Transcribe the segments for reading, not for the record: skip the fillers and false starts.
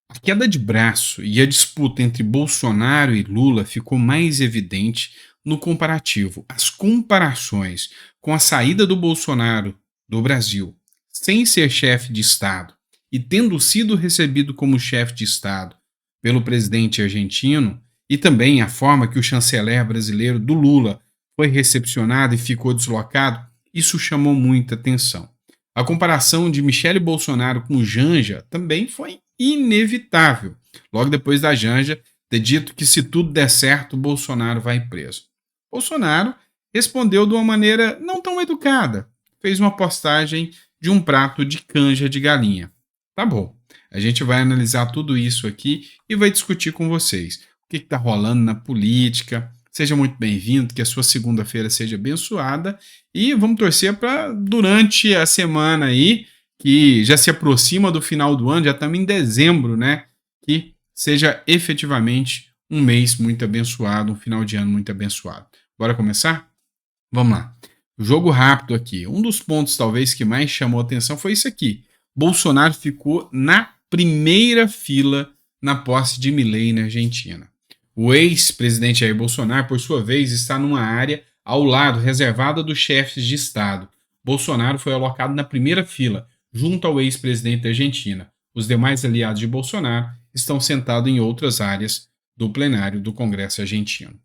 A queda de braço e a disputa entre Bolsonaro e Lula ficou mais evidente no comparativo. As comparações com a saída do Bolsonaro do Brasil, sem ser chefe de Estado e tendo sido recebido como chefe de Estado pelo presidente argentino, e também a forma que o chanceler brasileiro do Lula foi recepcionado e ficou deslocado, isso chamou muita atenção. A comparação de Michele Bolsonaro com Janja também foi inevitável. Logo depois da Janja ter dito que se tudo der certo, Bolsonaro vai preso. Bolsonaro respondeu de uma maneira não tão educada. Fez uma postagem de um prato de canja de galinha. Tá bom. A gente vai analisar tudo isso aqui e vai discutir com vocês. O que está rolando na política. Seja muito bem-vindo, que a sua segunda-feira seja abençoada e vamos torcer para durante a semana aí, que já se aproxima do final do ano, já estamos em dezembro, né? Que seja efetivamente um mês muito abençoado, um final de ano muito abençoado. Bora começar? Vamos lá. Jogo rápido aqui. Um dos pontos talvez que mais chamou atenção foi isso aqui. Bolsonaro ficou na primeira fila na posse de Milei na Argentina. O ex-presidente Jair Bolsonaro, por sua vez, está numa área ao lado, reservada dos chefes de Estado. Bolsonaro foi alocado na primeira fila, junto ao ex-presidente da Argentina. Os demais aliados de Bolsonaro estão sentados em outras áreas do plenário do Congresso argentino.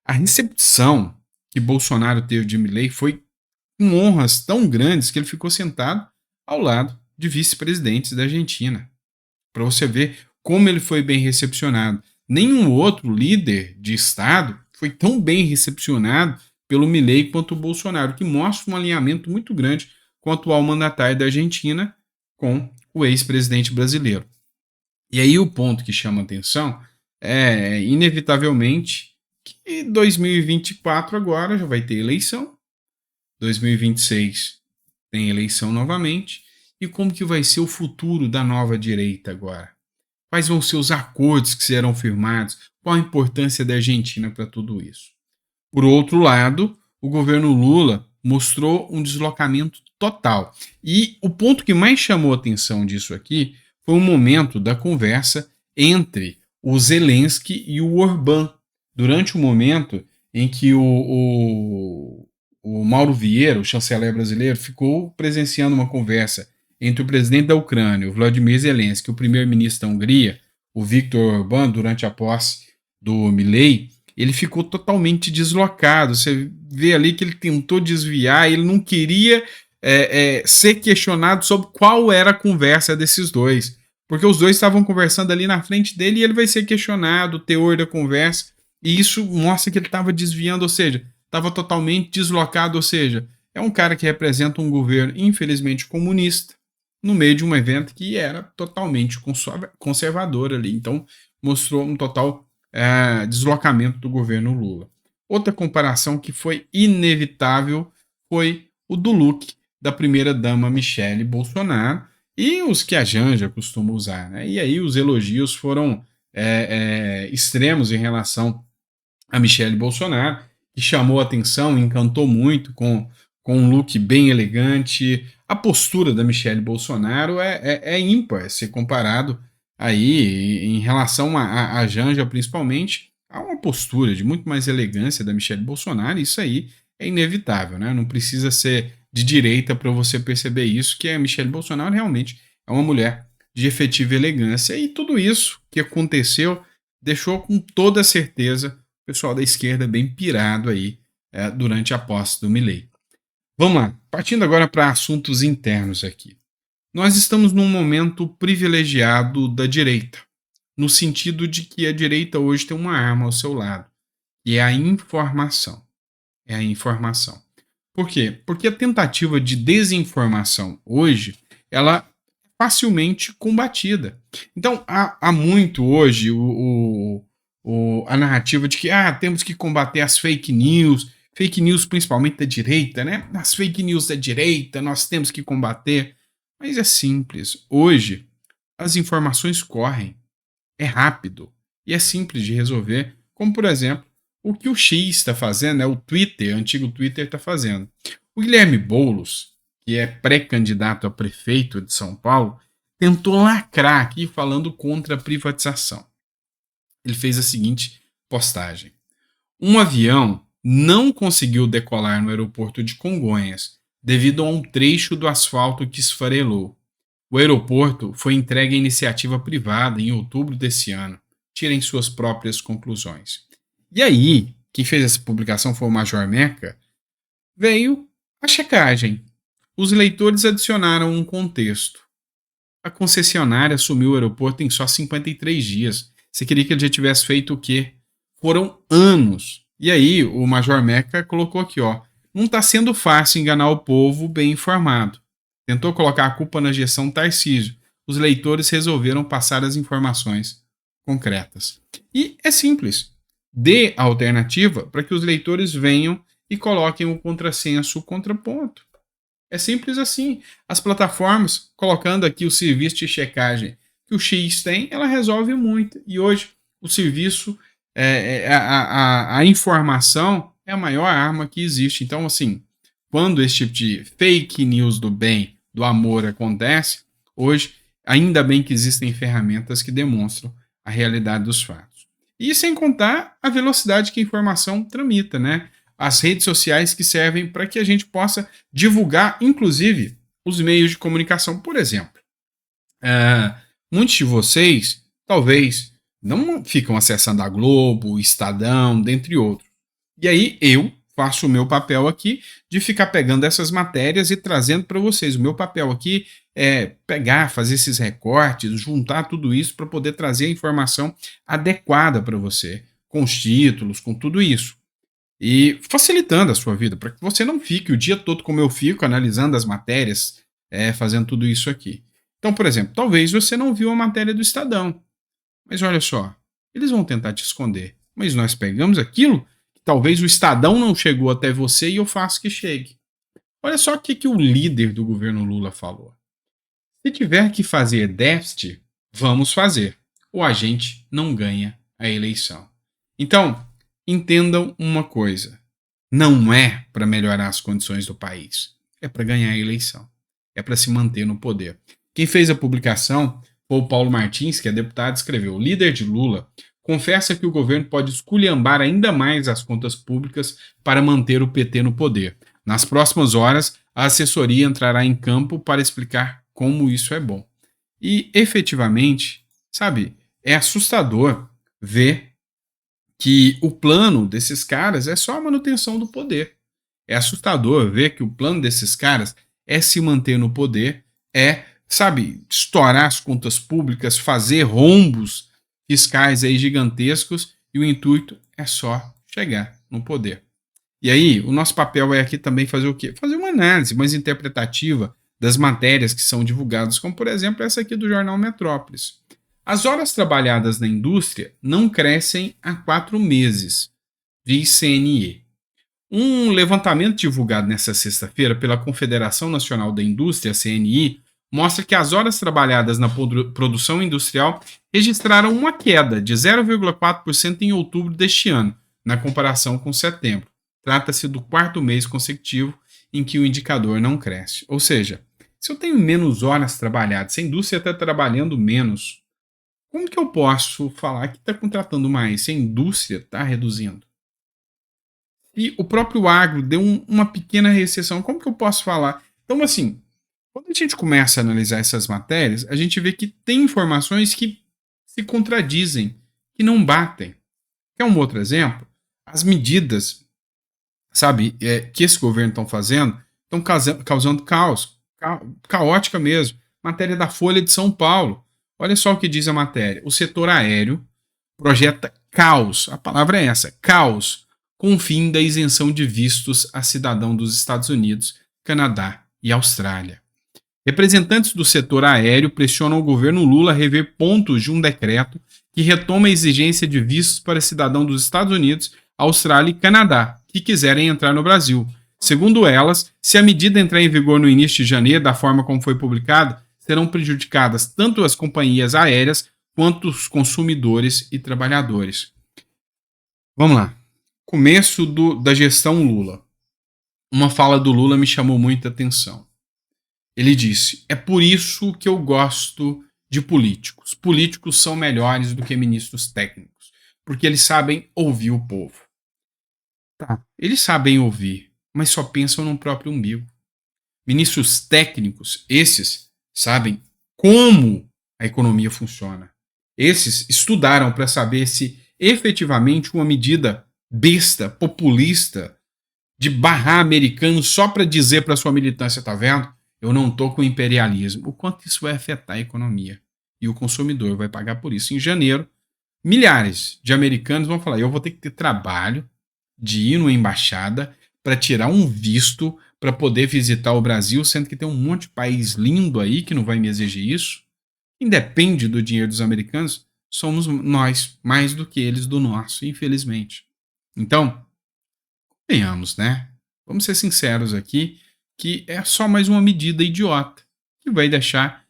A recepção que Bolsonaro teve de Milei foi com honras tão grandes que ele ficou sentado ao lado de vice-presidentes da Argentina. Para você ver como ele foi bem recepcionado. Nenhum outro líder de Estado foi tão bem recepcionado pelo Milei quanto o Bolsonaro, que mostra um alinhamento muito grande com o atual mandatário da Argentina com o ex-presidente brasileiro. E aí o ponto que chama atenção é, inevitavelmente, que 2024 agora já vai ter eleição, 2026 tem eleição novamente, e como que vai ser o futuro da nova direita agora? Quais vão ser os acordos que serão firmados? Qual a importância da Argentina para tudo isso? Por outro lado, o governo Lula mostrou um deslocamento total. E o ponto que mais chamou a atenção disso aqui foi o momento da conversa entre o Zelensky e o Orbán. Durante o momento em que o Mauro Vieira, o chanceler brasileiro, ficou presenciando uma conversa entre o presidente da Ucrânia, o Vladimir Zelensky, e o primeiro-ministro da Hungria, o Viktor Orbán, durante a posse do Milei, ele ficou totalmente deslocado. Você vê ali que ele tentou desviar, ele não queria ser questionado sobre qual era a conversa desses dois, porque os dois estavam conversando ali na frente dele e ele vai ser questionado, o teor da conversa, e isso mostra que ele estava desviando, ou seja, estava totalmente deslocado, ou seja, é um cara que representa um governo, infelizmente, comunista, no meio de um evento que era totalmente conservador ali. Então, mostrou um total deslocamento do governo Lula. Outra comparação que foi inevitável foi o do look da primeira-dama Michele Bolsonaro e os que a Janja costuma usar. Né? E aí os elogios foram extremos em relação a Michele Bolsonaro, que chamou a atenção, encantou muito com um look bem elegante. A postura da Michele Bolsonaro é ímpar, se comparado aí em relação a Janja, principalmente, há uma postura de muito mais elegância da Michele Bolsonaro, e isso aí é inevitável, né? Não precisa ser de direita para você perceber isso, que a Michele Bolsonaro realmente é uma mulher de efetiva elegância, e tudo isso que aconteceu deixou com toda certeza o pessoal da esquerda bem pirado aí durante a posse do Milei. Vamos lá, partindo agora para assuntos internos aqui. Nós estamos num momento privilegiado da direita, no sentido de que a direita hoje tem uma arma ao seu lado, e é a informação. É a informação. Por quê? Porque a tentativa de desinformação hoje, ela é facilmente combatida. Então, há muito hoje a narrativa de que temos que combater as fake news principalmente da direita, né? As fake news da direita, nós temos que combater. Mas é simples. Hoje, as informações correm. É rápido. E é simples de resolver. Como, por exemplo, o que o X está fazendo, o Twitter, o antigo Twitter está fazendo. O Guilherme Boulos, que é pré-candidato a prefeito de São Paulo, tentou lacrar aqui falando contra a privatização. Ele fez a seguinte postagem: um avião não conseguiu decolar no aeroporto de Congonhas devido a um trecho do asfalto que esfarelou. O aeroporto foi entregue à iniciativa privada em outubro desse ano. Tirem suas próprias conclusões. E aí, quem fez essa publicação foi o Major Meca. Veio a checagem. Os leitores adicionaram um contexto. A concessionária assumiu o aeroporto em só 53 dias. Você queria que ele já tivesse feito o quê? Foram anos. E aí, o Major Meca colocou aqui, ó. Não está sendo fácil enganar o povo bem informado. Tentou colocar a culpa na gestão Tarcísio. Os leitores resolveram passar as informações concretas. E é simples. Dê a alternativa para que os leitores venham e coloquem o contrassenso, o contraponto. É simples assim. As plataformas, colocando aqui o serviço de checagem que o X tem, ela resolve muito. E hoje o serviço, a informação é a maior arma que existe. Então, assim, quando esse tipo de fake news do bem, do amor acontece, hoje, ainda bem que existem ferramentas que demonstram a realidade dos fatos. E sem contar a velocidade que a informação tramita, né? As redes sociais que servem para que a gente possa divulgar, inclusive, os meios de comunicação. Por exemplo, muitos de vocês, talvez, não ficam acessando a Globo, o Estadão, dentre outros. E aí eu faço o meu papel aqui de ficar pegando essas matérias e trazendo para vocês. O meu papel aqui é pegar, fazer esses recortes, juntar tudo isso para poder trazer a informação adequada para você, com os títulos, com tudo isso. E facilitando a sua vida, para que você não fique o dia todo como eu fico, analisando as matérias, fazendo tudo isso aqui. Então, por exemplo, talvez você não viu a matéria do Estadão, mas olha só, eles vão tentar te esconder, mas nós pegamos aquilo que talvez o Estadão não chegou até você e eu faço que chegue. Olha só o que o líder do governo Lula falou. Se tiver que fazer déficit, vamos fazer, ou a gente não ganha a eleição. Então, entendam uma coisa: não é para melhorar as condições do país, é para ganhar a eleição, é para se manter no poder. Quem fez a publicação foi o Paulo Martins, que é deputado, escreveu: o líder de Lula confessa que o governo pode esculhambar ainda mais as contas públicas para manter o PT no poder. Nas próximas horas, a assessoria entrará em campo para explicar como isso é bom. E, efetivamente, sabe, é assustador ver que o plano desses caras é só a manutenção do poder. É assustador ver que o plano desses caras é se manter no poder, sabe, estourar as contas públicas, fazer rombos fiscais aí gigantescos, e o intuito é só chegar no poder. E aí, o nosso papel é aqui também fazer o quê? Fazer uma análise mais interpretativa das matérias que são divulgadas, como por exemplo essa aqui do jornal Metrópolis. As horas trabalhadas na indústria não crescem há 4 meses, diz CNE. Um levantamento divulgado nesta sexta-feira pela Confederação Nacional da Indústria, CNI, mostra que as horas trabalhadas na produção industrial registraram uma queda de 0,4% em outubro deste ano, na comparação com setembro. Trata-se do 4º mês consecutivo em que o indicador não cresce. Ou seja, se eu tenho menos horas trabalhadas, se a indústria está trabalhando menos, como que eu posso falar que está contratando mais se a indústria está reduzindo? E o próprio agro deu uma pequena recessão, como que eu posso falar? Então, assim, quando a gente começa a analisar essas matérias, a gente vê que tem informações que se contradizem, que não batem. Quer um outro exemplo? As medidas, sabe, que esse governo estão fazendo, estão causando caos, caótica mesmo. Matéria da Folha de São Paulo. Olha só o que diz a matéria. O setor aéreo projeta caos, a palavra é essa, caos, com o fim da isenção de vistos a cidadão dos Estados Unidos, Canadá e Austrália. Representantes do setor aéreo pressionam o governo Lula a rever pontos de um decreto que retoma a exigência de vistos para cidadão dos Estados Unidos, Austrália e Canadá, que quiserem entrar no Brasil. Segundo elas, se a medida entrar em vigor no início de janeiro, da forma como foi publicada, serão prejudicadas tanto as companhias aéreas quanto os consumidores e trabalhadores. Vamos lá. Começo da gestão Lula. Uma fala do Lula me chamou muita atenção. Ele disse: é por isso que eu gosto de políticos. Políticos são melhores do que ministros técnicos, porque eles sabem ouvir o povo. Tá. Eles sabem ouvir, mas só pensam no próprio umbigo. Ministros técnicos, esses, sabem como a economia funciona. Esses estudaram para saber se efetivamente uma medida besta, populista, de barrar americanos só para dizer para sua militância, tá vendo? Eu não tô com imperialismo. O quanto isso vai afetar a economia? E o consumidor vai pagar por isso. Em janeiro, milhares de americanos vão falar: eu vou ter que ter trabalho de ir numa embaixada para tirar um visto para poder visitar o Brasil, sendo que tem um monte de país lindo aí que não vai me exigir isso. Independe do dinheiro dos americanos, somos nós mais do que eles do nosso, infelizmente. Então, venhamos, né? Vamos ser sinceros aqui, que é só mais uma medida idiota que vai deixar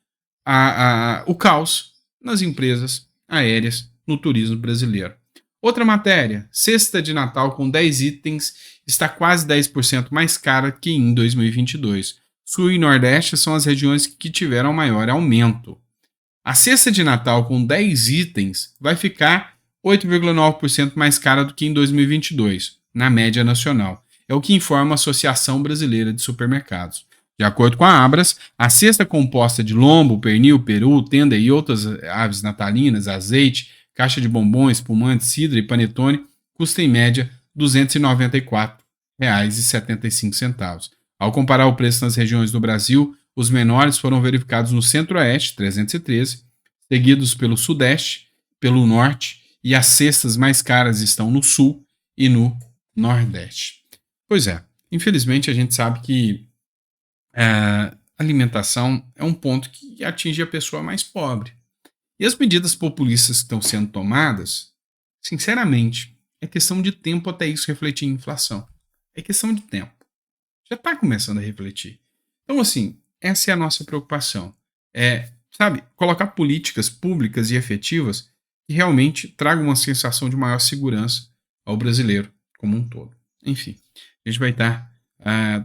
o caos nas empresas aéreas no turismo brasileiro. Outra matéria: cesta de Natal com 10 itens está quase 10% mais cara que em 2022. Sul e Nordeste são as regiões que tiveram maior aumento. A cesta de Natal com 10 itens vai ficar 8,9% mais cara do que em 2022, na média nacional. É o que informa a Associação Brasileira de Supermercados. De acordo com a Abras, a cesta composta de lombo, pernil, peru, tenda e outras aves natalinas, azeite, caixa de bombons, espumante, cidra e panetone custa em média R$ 294,75. Ao comparar o preço nas regiões do Brasil, os menores foram verificados no Centro-Oeste, 313, seguidos pelo Sudeste, pelo Norte, e as cestas mais caras estão no Sul e no Nordeste. Pois é, infelizmente a gente sabe que alimentação é um ponto que atinge a pessoa mais pobre. E as medidas populistas que estão sendo tomadas, sinceramente, é questão de tempo até isso refletir em inflação. É questão de tempo. Já está começando a refletir. Então, assim, essa é a nossa preocupação. Sabe, colocar políticas públicas e efetivas que realmente tragam uma sensação de maior segurança ao brasileiro como um todo. Enfim, a gente vai estar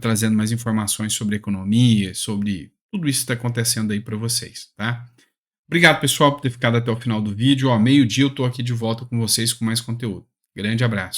trazendo mais informações sobre economia, sobre tudo isso que está acontecendo aí para vocês, tá? Obrigado, pessoal, por ter ficado até o final do vídeo. Meio-dia eu estou aqui de volta com vocês com mais conteúdo. Grande abraço.